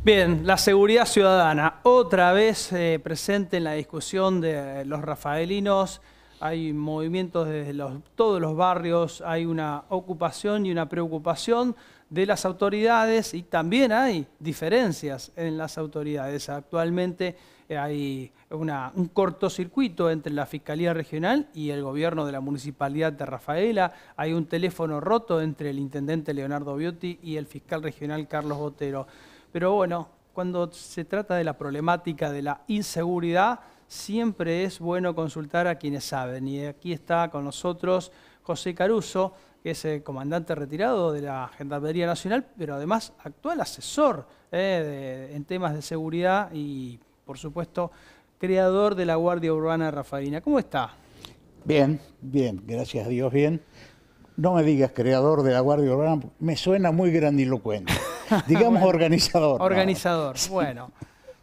Bien, la seguridad ciudadana, otra vez presente en la discusión de los rafaelinos. Hay movimientos desde todos los barrios, hay una ocupación y una preocupación de las autoridades y también hay diferencias en las autoridades. Actualmente hay un cortocircuito entre la Fiscalía Regional y el gobierno de la Municipalidad de Rafaela. Hay un teléfono roto entre el intendente Leonardo Biotti y el fiscal regional Carlos Botero. Pero bueno, cuando se trata de la problemática de la inseguridad, siempre es bueno consultar a quienes saben. Y aquí está con nosotros José Caruso, que es el comandante retirado de la Gendarmería Nacional, pero además actual asesor en temas de seguridad y, por supuesto, creador de la Guardia Urbana Rafaelina. ¿Cómo está? Bien, bien, gracias a Dios, bien. No me digas creador de la Guardia Urbana, me suena muy grandilocuente. Digamos bueno, organizador. Organizador, no. Bueno.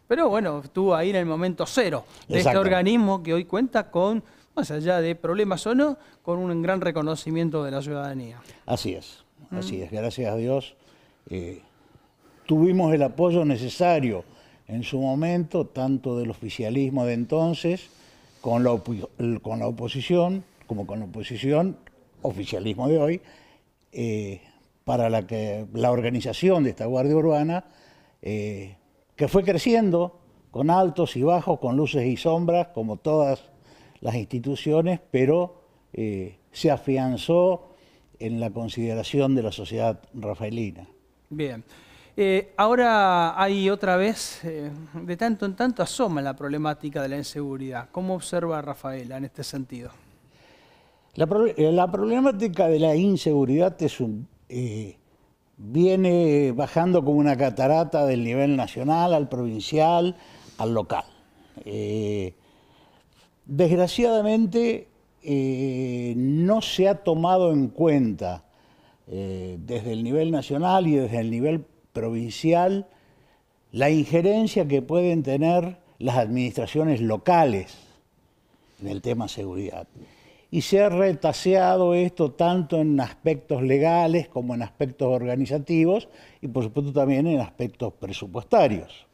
Pero bueno, estuvo ahí en el momento cero de este organismo que hoy cuenta con, más allá de problemas o no, con un gran reconocimiento de la ciudadanía. Así es, gracias a Dios. Tuvimos el apoyo necesario en su momento, tanto del oficialismo de entonces, con la oposición, como con la oposición, oficialismo de hoy, para la organización de esta Guardia Urbana, que fue creciendo con altos y bajos, con luces y sombras, como todas las instituciones, pero se afianzó en la consideración de la sociedad rafaelina. Bien. Ahora hay otra vez, de tanto en tanto asoma la problemática de la inseguridad. ¿Cómo observa Rafaela en este sentido? La problemática de la inseguridad viene bajando como una catarata del nivel nacional al provincial, al local. Desgraciadamente no se ha tomado en cuenta desde el nivel nacional y desde el nivel provincial la injerencia que pueden tener las administraciones locales en el tema seguridad. Y se ha retaseado esto tanto en aspectos legales como en aspectos organizativos y por supuesto también en aspectos presupuestarios.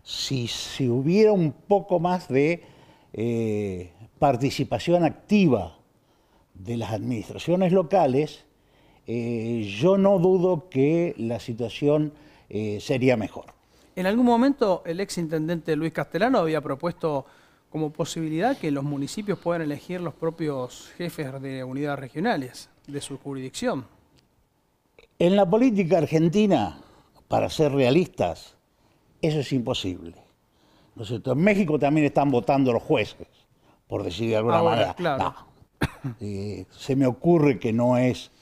Si hubiera un poco más de participación activa de las administraciones locales, yo no dudo que la situación sería mejor. En algún momento el exintendente Luis Castellano había propuesto como posibilidad que los municipios puedan elegir los propios jefes de unidades regionales de su jurisdicción. En la política argentina, para ser realistas, eso es imposible, ¿no es cierto? En México también están votando los jueces, por decir de alguna manera. Claro. No. Se me ocurre que no es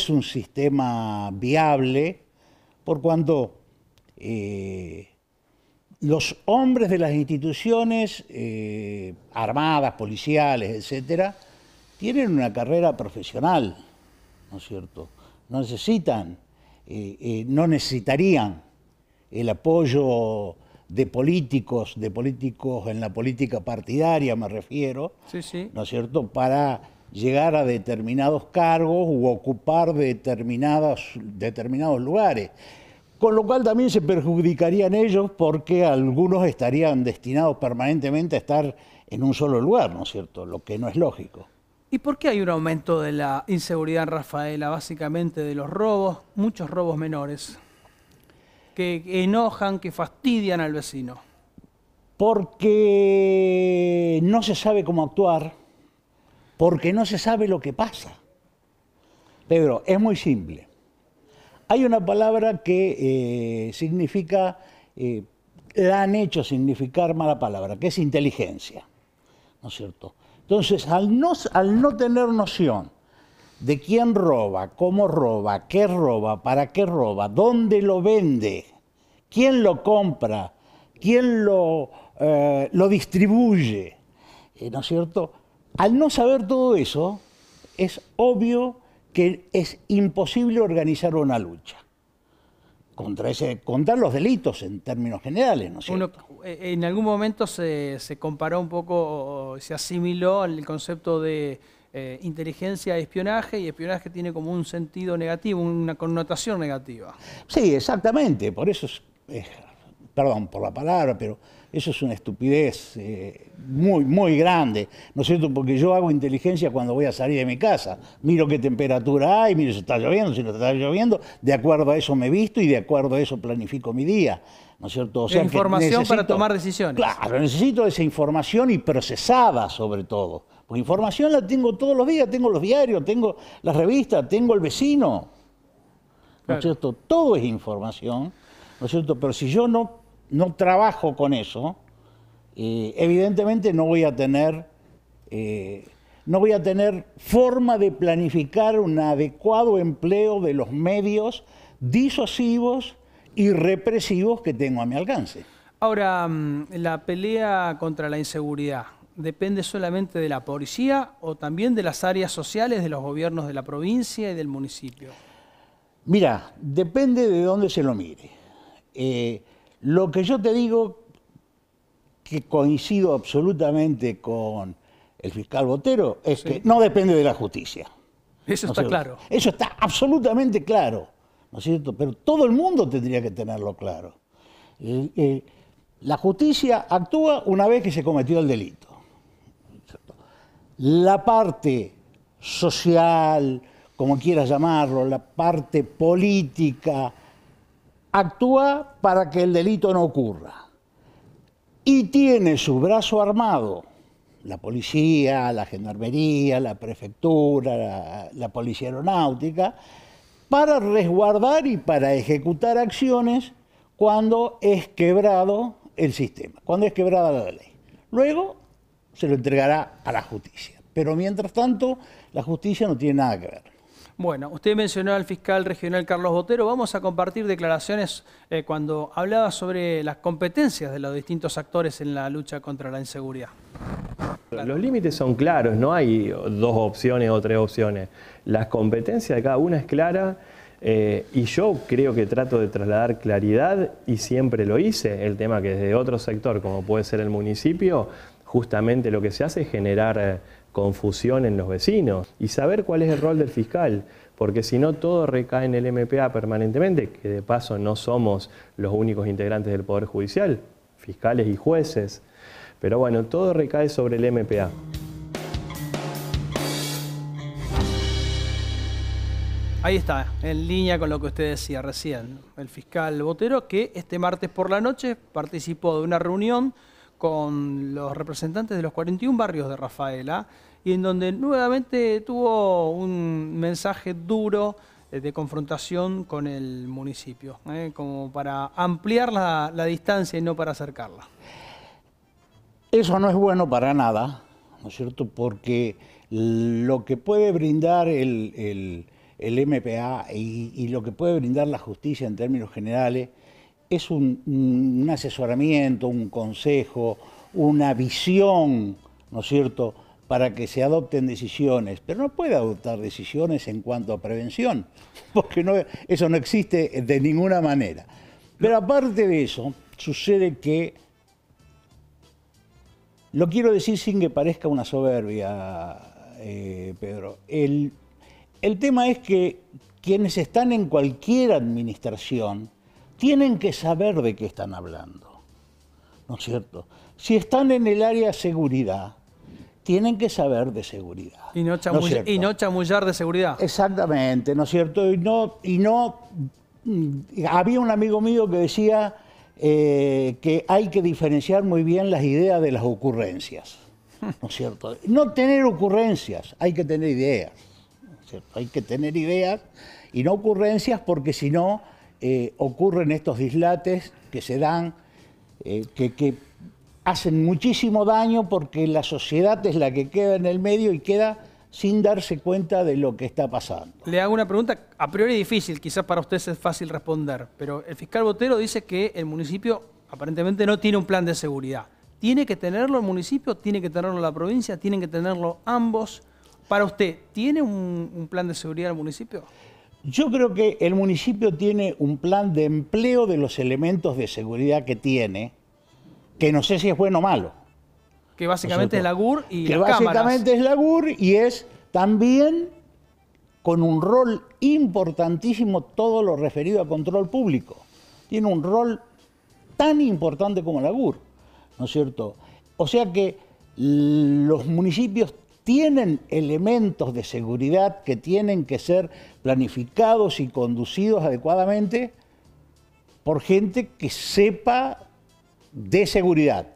un sistema viable, por cuanto los hombres de las instituciones armadas, policiales, etcétera, tienen una carrera profesional, ¿no es cierto? No necesitarían el apoyo de políticos en la política partidaria, me refiero, ¿no es cierto?, para llegar a determinados cargos u ocupar determinados lugares. Con lo cual también se perjudicarían ellos porque algunos estarían destinados permanentemente a estar en un solo lugar, ¿no es cierto?, lo que no es lógico. ¿Y por qué hay un aumento de la inseguridad en Rafaela? Básicamente de los robos, muchos robos menores, que enojan, que fastidian al vecino. Porque no se sabe cómo actuar, porque no se sabe lo que pasa. Pedro, es muy simple. Hay una palabra que significa, la han hecho significar mala palabra, que es inteligencia, ¿no es cierto? Entonces, al no tener noción de quién roba, cómo roba, qué roba, para qué roba, dónde lo vende, quién lo compra, quién lo distribuye, ¿no es cierto? Al no saber todo eso, es obvio que es imposible organizar una lucha contra los delitos en términos generales, ¿no es cierto? En algún momento se comparó un poco, se asimiló al concepto de inteligencia y espionaje tiene como un sentido negativo, una connotación negativa. Sí, exactamente, por eso perdón por la palabra, pero eso es una estupidez muy, muy grande, ¿no es cierto? Porque yo hago inteligencia cuando voy a salir de mi casa. Miro qué temperatura hay, miro si está lloviendo, si no está lloviendo, de acuerdo a eso me visto y de acuerdo a eso planifico mi día, ¿no es cierto? O sea, información para tomar decisiones. Claro, necesito esa información y procesada sobre todo. Porque información la tengo todos los días, tengo los diarios, tengo las revistas, tengo el vecino, ¿no es cierto? Todo es información, ¿no es cierto? Pero si yo no trabajo con eso, evidentemente no voy a tener forma de planificar un adecuado empleo de los medios disuasivos y represivos que tengo a mi alcance. Ahora, la pelea contra la inseguridad, ¿depende solamente de la policía o también de las áreas sociales de los gobiernos de la provincia y del municipio? Mira, depende de dónde se lo mire. Lo que yo te digo, que coincido absolutamente con el fiscal Botero, es que no depende de la justicia. Eso está claro. Eso está absolutamente claro, ¿no es cierto? Pero todo el mundo tendría que tenerlo claro. La justicia actúa una vez que se cometió el delito. La parte social, como quieras llamarlo, la parte política, actúa para que el delito no ocurra. Y tiene su brazo armado, la policía, la gendarmería, la prefectura, la policía aeronáutica, para resguardar y para ejecutar acciones cuando es quebrado el sistema, cuando es quebrada la ley. Luego se lo entregará a la justicia. Pero mientras tanto, la justicia no tiene nada que ver. Bueno, usted mencionó al fiscal regional Carlos Botero. Vamos a compartir declaraciones cuando hablaba sobre las competencias de los distintos actores en la lucha contra la inseguridad. Los límites son claros, no hay dos opciones o tres opciones. Las competencias de cada una es clara y yo creo que trato de trasladar claridad y siempre lo hice. El tema que desde otro sector, como puede ser el municipio, justamente lo que se hace es generar confusión en los vecinos y saber cuál es el rol del fiscal, porque si no todo recae en el MPA permanentemente, que de paso no somos los únicos integrantes del Poder Judicial, fiscales y jueces, pero bueno, todo recae sobre el MPA. Ahí está, en línea con lo que usted decía recién, el fiscal Botero, que este martes por la noche participó de una reunión con los representantes de los 41 barrios de Rafaela y en donde nuevamente tuvo un mensaje duro de confrontación con el municipio, como para ampliar la distancia y no para acercarla. Eso no es bueno para nada, ¿no es cierto? Porque lo que puede brindar el MPA y lo que puede brindar la justicia en términos generales es un asesoramiento, un consejo, una visión, ¿no es cierto?, para que se adopten decisiones. Pero no puede adoptar decisiones en cuanto a prevención, porque eso no existe de ninguna manera. Pero aparte de eso, sucede que, lo quiero decir sin que parezca una soberbia, Pedro, el tema es que quienes están en cualquier administración tienen que saber de qué están hablando, ¿no es cierto? Si están en el área de seguridad, tienen que saber de seguridad. Y no chamullar de seguridad. Exactamente, ¿no es cierto? Había un amigo mío que decía que hay que diferenciar muy bien las ideas de las ocurrencias, ¿no es cierto? No tener ocurrencias, hay que tener ideas, ¿no es cierto? Hay que tener ideas y no ocurrencias, porque si no ocurren estos dislates que se dan, que hacen muchísimo daño, porque la sociedad es la que queda en el medio y queda sin darse cuenta de lo que está pasando. Le hago una pregunta a priori difícil, quizás para usted es fácil responder, pero el fiscal Botero dice que el municipio aparentemente no tiene un plan de seguridad. ¿Tiene que tenerlo el municipio? ¿Tiene que tenerlo la provincia? ¿Tienen que tenerlo ambos? Para usted, ¿tiene un plan de seguridad el municipio? Yo creo que el municipio tiene un plan de empleo de los elementos de seguridad que tiene, que no sé si es bueno o malo. Que básicamente es la GUR y las cámaras. Que básicamente es la GUR y es también con un rol importantísimo todo lo referido a control público. Tiene un rol tan importante como la AGUR, ¿no es cierto? O sea que los municipios tienen elementos de seguridad que tienen que ser planificados y conducidos adecuadamente por gente que sepa de seguridad,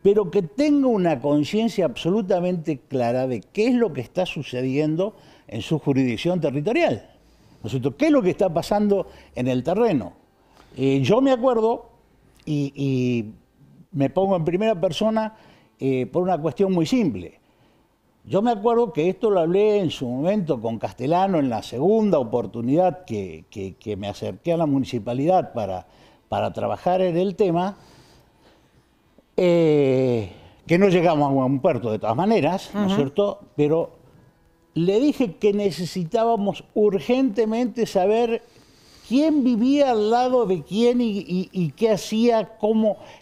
pero que tenga una conciencia absolutamente clara de qué es lo que está sucediendo en su jurisdicción territorial, ¿no es cierto? ¿Qué es lo que está pasando en el terreno? Yo me acuerdo, y me pongo en primera persona por una cuestión muy simple. Yo me acuerdo que esto lo hablé en su momento con Castellano en la segunda oportunidad que me acerqué a la municipalidad para trabajar en el tema, que no llegamos a un puerto de todas maneras, ¿no es cierto? Pero le dije que necesitábamos urgentemente saber quién vivía al lado de quién y qué hacía,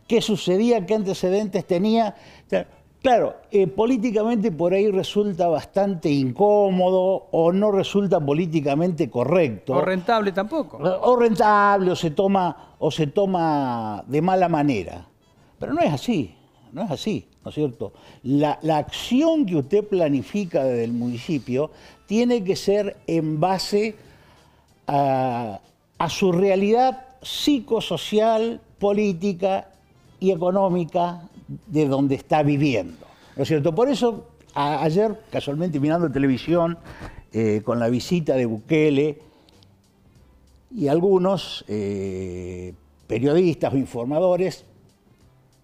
qué sucedía, qué antecedentes tenía. Claro, políticamente por ahí resulta bastante incómodo o no resulta políticamente correcto. O rentable tampoco. O rentable, o se toma de mala manera. Pero no es así, no es así, ¿no es cierto? La acción que usted planifica desde el municipio tiene que ser en base a su realidad psicosocial, política y económica de donde está viviendo, ¿no es cierto? Por eso, ayer, casualmente mirando televisión, con la visita de Bukele y algunos periodistas o informadores,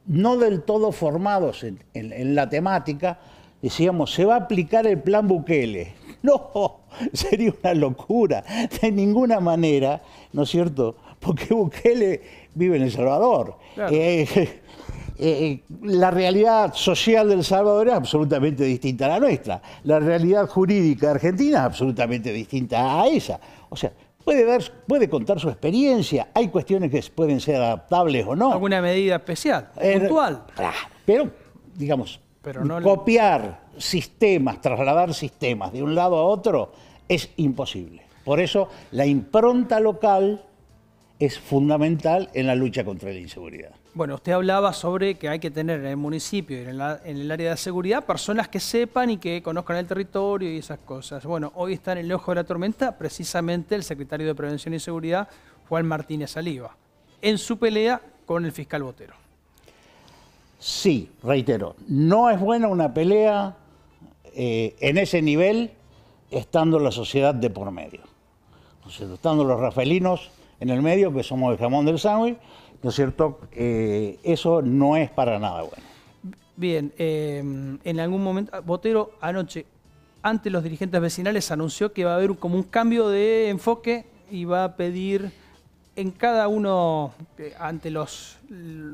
no del todo formados en la temática, decíamos, se va a aplicar el plan Bukele. No, sería una locura, de ninguna manera, ¿no es cierto? Porque Bukele vive en El Salvador. Claro. La realidad social del Salvador es absolutamente distinta a la nuestra. La realidad jurídica argentina es absolutamente distinta a esa. O sea, puede contar su experiencia, hay cuestiones que pueden ser adaptables o no. ¿Alguna medida especial, puntual? Pero, digamos, copiar sistemas, trasladar sistemas de un lado a otro es imposible. Por eso la impronta local es fundamental en la lucha contra la inseguridad. Bueno, usted hablaba sobre que hay que tener en el municipio y en el área de seguridad personas que sepan y que conozcan el territorio y esas cosas. Bueno, hoy está en el ojo de la tormenta precisamente el secretario de Prevención y Seguridad, Juan Martínez Saliba, en su pelea con el fiscal Botero. Sí, reitero, no es buena una pelea en ese nivel estando la sociedad de por medio. O sea, estando los rafaelinos en el medio, que somos el jamón del sándwich, ¿no es cierto? Eso no es para nada bueno. Bien, en algún momento, Botero anoche, ante los dirigentes vecinales, anunció que va a haber como un cambio de enfoque y va a pedir en cada uno, ante los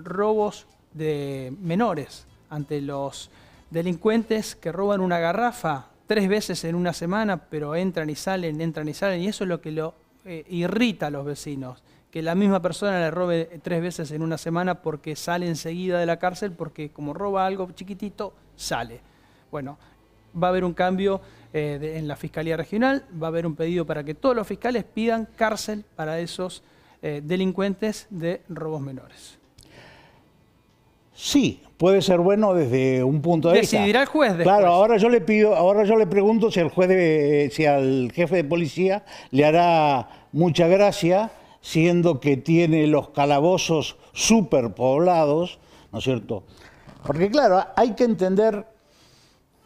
robos de menores, ante los delincuentes que roban una garrafa 3 veces en una semana, pero entran y salen, y eso es lo que lo irrita a los vecinos. Que la misma persona le robe 3 veces en una semana porque sale enseguida de la cárcel, porque como roba algo chiquitito, sale. Bueno, va a haber un cambio en la Fiscalía Regional, va a haber un pedido para que todos los fiscales pidan cárcel para esos delincuentes de robos menores. Sí, puede ser bueno desde un punto de vista. Decidirá el juez después. Claro, ahora yo le pregunto si si al jefe de policía le hará mucha gracia, siendo que tiene los calabozos superpoblados, ¿no es cierto? Porque claro, hay que entender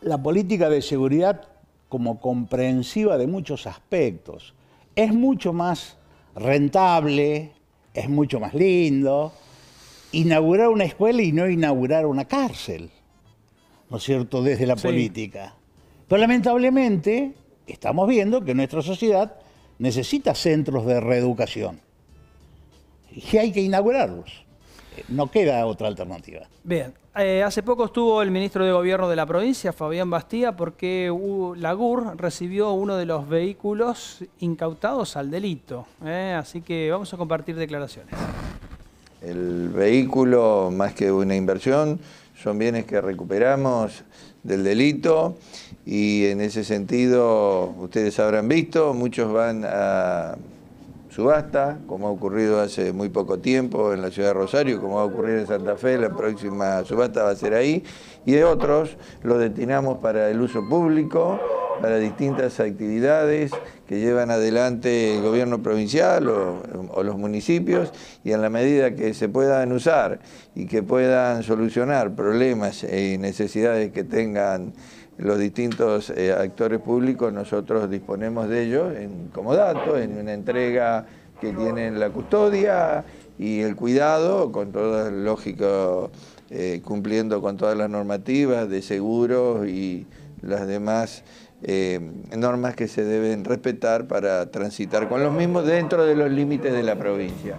la política de seguridad como comprensiva de muchos aspectos. Es mucho más rentable, es mucho más lindo inaugurar una escuela y no inaugurar una cárcel, ¿no es cierto?, desde la política. Pero lamentablemente estamos viendo que nuestra sociedad necesita centros de reeducación y hay que inaugurarlos. No queda otra alternativa. Bien, hace poco estuvo el ministro de Gobierno de la provincia, Fabián Bastía, porque la AGUR recibió uno de los vehículos incautados al delito. Así que vamos a compartir declaraciones. El vehículo, más que una inversión, son bienes que recuperamos del delito y en ese sentido, ustedes habrán visto, muchos van a subasta, como ha ocurrido hace muy poco tiempo en la ciudad de Rosario, como va a ocurrir en Santa Fe, la próxima subasta va a ser ahí, y de otros los destinamos para el uso público, para distintas actividades que llevan adelante el gobierno provincial o los municipios, y en la medida que se puedan usar y que puedan solucionar problemas y necesidades que tengan los distintos actores públicos, nosotros disponemos de ellos en comodato, en una entrega que tienen la custodia y el cuidado, con todo lógico, cumpliendo con todas las normativas de seguros y las demás normas que se deben respetar para transitar con los mismos dentro de los límites de la provincia.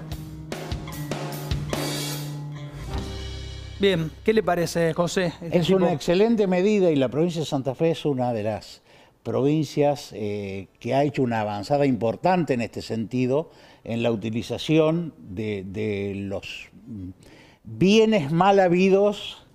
Bien, ¿qué le parece, José? Es una excelente medida y la provincia de Santa Fe es una de las provincias que ha hecho una avanzada importante en este sentido, en la utilización de los bienes mal habidos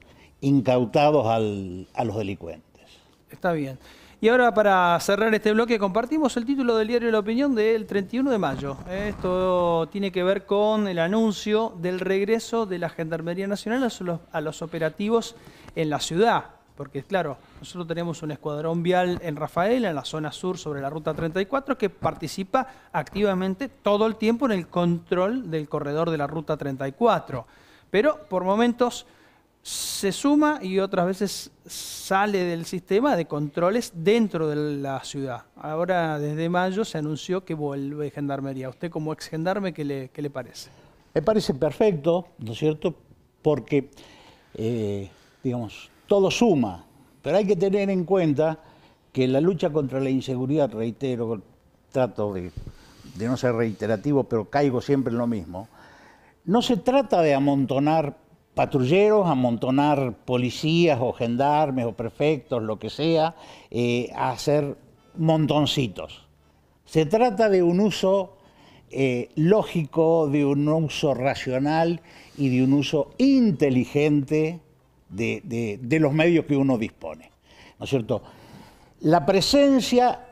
incautados a los delincuentes. Está bien. Y ahora, para cerrar este bloque, compartimos el título del diario La Opinión del 31 de mayo. Esto tiene que ver con el anuncio del regreso de la Gendarmería Nacional a los operativos en la ciudad. Porque, claro, nosotros tenemos un escuadrón vial en Rafaela, en la zona sur, sobre la Ruta 34, que participa activamente todo el tiempo en el control del corredor de la Ruta 34. Pero, por momentos, se suma y otras veces sale del sistema de controles dentro de la ciudad. Ahora, desde mayo, se anunció que vuelve Gendarmería. ¿Usted, como ex gendarme, qué le parece? Me parece perfecto, ¿no es cierto? Porque, digamos, todo suma, pero hay que tener en cuenta que la lucha contra la inseguridad, reitero, trato de no ser reiterativo, pero caigo siempre en lo mismo, no se trata de amontonar patrulleros, amontonar policías o gendarmes o prefectos, lo que sea, a hacer montoncitos. Se trata de un uso lógico, de un uso racional y de un uso inteligente de los medios que uno dispone, ¿no es cierto? La presencia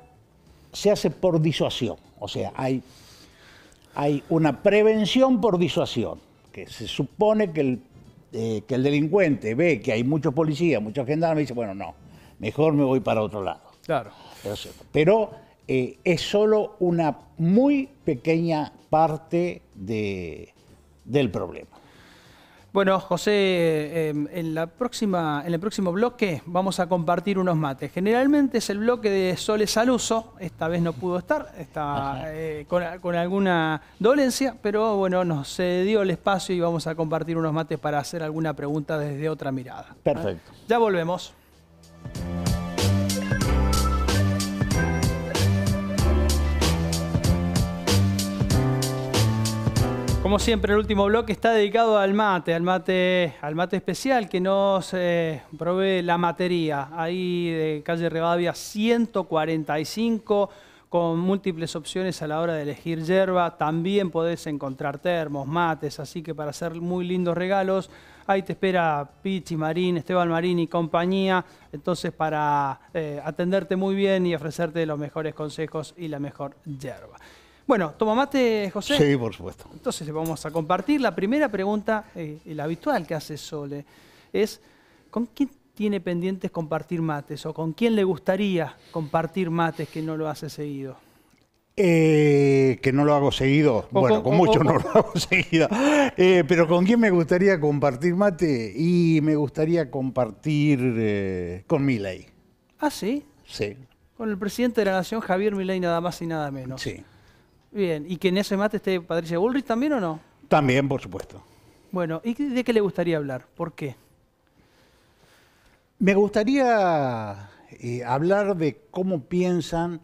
se hace por disuasión, o sea, hay una prevención por disuasión, que se supone que el delincuente ve que hay muchos policías, muchos gendarmes, y dice, bueno, no, mejor me voy para otro lado. Claro. Pero es solo una muy pequeña parte del problema. Bueno, José, en el próximo bloque vamos a compartir unos mates. Generalmente es el bloque de Sole Saluso, esta vez no pudo estar, está con alguna dolencia, pero bueno, nos dio el espacio y vamos a compartir unos mates para hacer alguna pregunta desde otra mirada. Perfecto. Ya volvemos. Como siempre, el último bloque está dedicado al mate especial que nos provee la matería. Ahí de calle Rivadavia 145, con múltiples opciones a la hora de elegir yerba. También podés encontrar termos, mates, así que para hacer muy lindos regalos, ahí te espera Pichi Marín, Esteban Marín y compañía. Entonces, para atenderte muy bien y ofrecerte los mejores consejos y la mejor yerba. Bueno, ¿toma mate, José? Sí, por supuesto. Entonces vamos a compartir. La primera pregunta, la habitual que hace Sole, es ¿con quién tiene pendientes compartir mates? ¿O con quién le gustaría compartir mates que no lo hace seguido? Que no lo hago seguido. Bueno, con muchos no lo hago seguido. Pero ¿con quién me gustaría compartir mate? Y me gustaría compartir con Milei. ¿Ah, sí? Sí. Con el presidente de la Nación, Javier Milei, nada más y nada menos. Sí. Bien, ¿y que en ese mate esté Patricia Bullrich también o no? También, por supuesto. Bueno, ¿y de qué le gustaría hablar? ¿Por qué? Me gustaría hablar de cómo piensan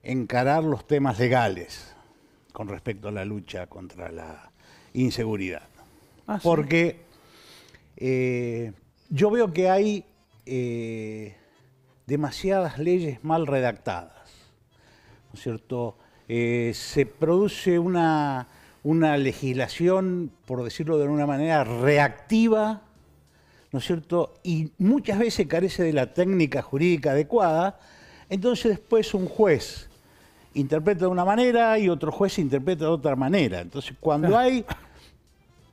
encarar los temas legales con respecto a la lucha contra la inseguridad. Ah, ¿sí? Porque yo veo que hay demasiadas leyes mal redactadas, ¿no es cierto? Se produce una legislación, por decirlo de alguna manera, reactiva, ¿no es cierto? Y muchas veces carece de la técnica jurídica adecuada. Entonces después un juez interpreta de una manera y otro juez interpreta de otra manera. Entonces, cuando hay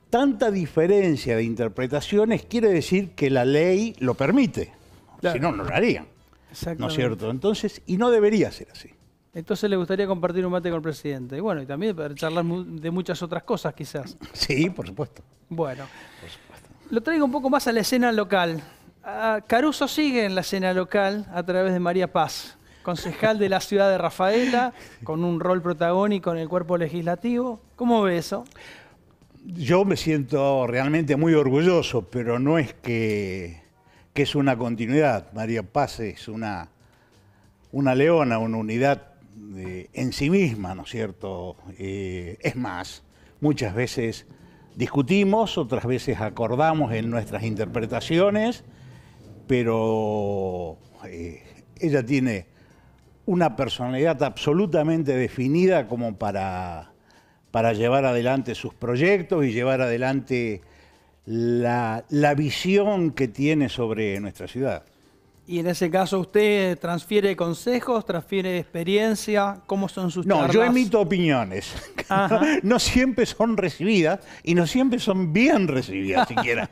tanta diferencia de interpretaciones, quiere decir que la ley lo permite. Claro. Si no, no lo harían. ¿No es cierto? Entonces, y no debería ser así. Entonces le gustaría compartir un mate con el presidente. Y bueno, y también para charlar de muchas otras cosas, quizás. Sí, por supuesto. Bueno, lo traigo un poco más a la escena local. Caruso sigue en la escena local a través de María Paz, concejal de la ciudad de Rafaela, con un rol protagónico en el cuerpo legislativo. ¿Cómo ve eso? Yo me siento realmente muy orgulloso, pero no es que es una continuidad. María Paz es una leona, una unidad en sí misma, ¿no es cierto? Es más, muchas veces discutimos, otras veces acordamos en nuestras interpretaciones, pero ella tiene una personalidad absolutamente definida como para llevar adelante sus proyectos y llevar adelante la visión que tiene sobre nuestra ciudad. Y en ese caso usted transfiere consejos, transfiere experiencia, ¿cómo son sus charlas? No, yo emito opiniones. No siempre son recibidas y no siempre son bien recibidas siquiera,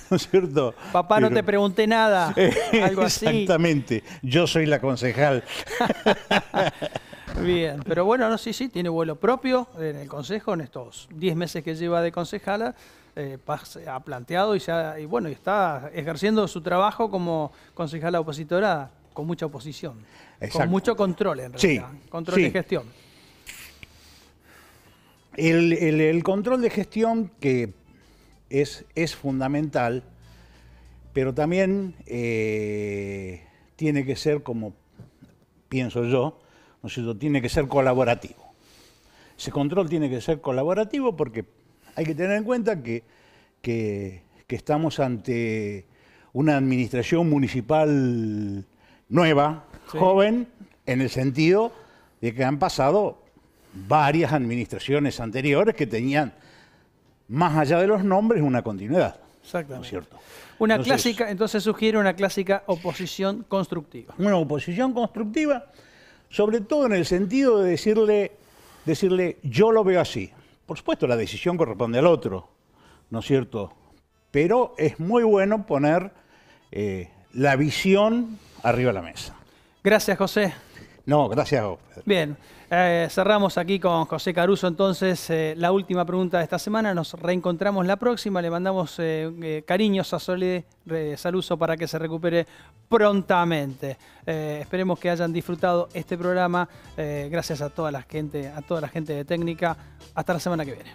¿no es cierto? Papá, pero no te pregunté nada, algo así. Exactamente, yo soy la concejal. Bien, pero bueno, no, sí, tiene vuelo propio en el Consejo, en estos 10 meses que lleva de concejala, ha planteado y está ejerciendo su trabajo como concejala opositora con mucha oposición, con mucho control en realidad, control de gestión. El control de gestión que es fundamental, pero también tiene que ser, como pienso yo, ¿no es cierto?, tiene que ser colaborativo. Ese control tiene que ser colaborativo porque hay que tener en cuenta que estamos ante una administración municipal nueva, joven, en el sentido de que han pasado varias administraciones anteriores que tenían, más allá de los nombres, una continuidad. Exactamente. ¿No es cierto? Entonces sugiere una clásica oposición constructiva. Una oposición constructiva, sobre todo en el sentido de decirle yo lo veo así. Por supuesto, la decisión corresponde al otro, ¿no es cierto? Pero es muy bueno poner la visión arriba de la mesa. Gracias, José. No, gracias a vos, Pedro. Bien, cerramos aquí con José Caruso entonces la última pregunta de esta semana. Nos reencontramos la próxima. Le mandamos cariños a Sole Saluso para que se recupere prontamente. Esperemos que hayan disfrutado este programa. Gracias a toda la gente de técnica. Hasta la semana que viene.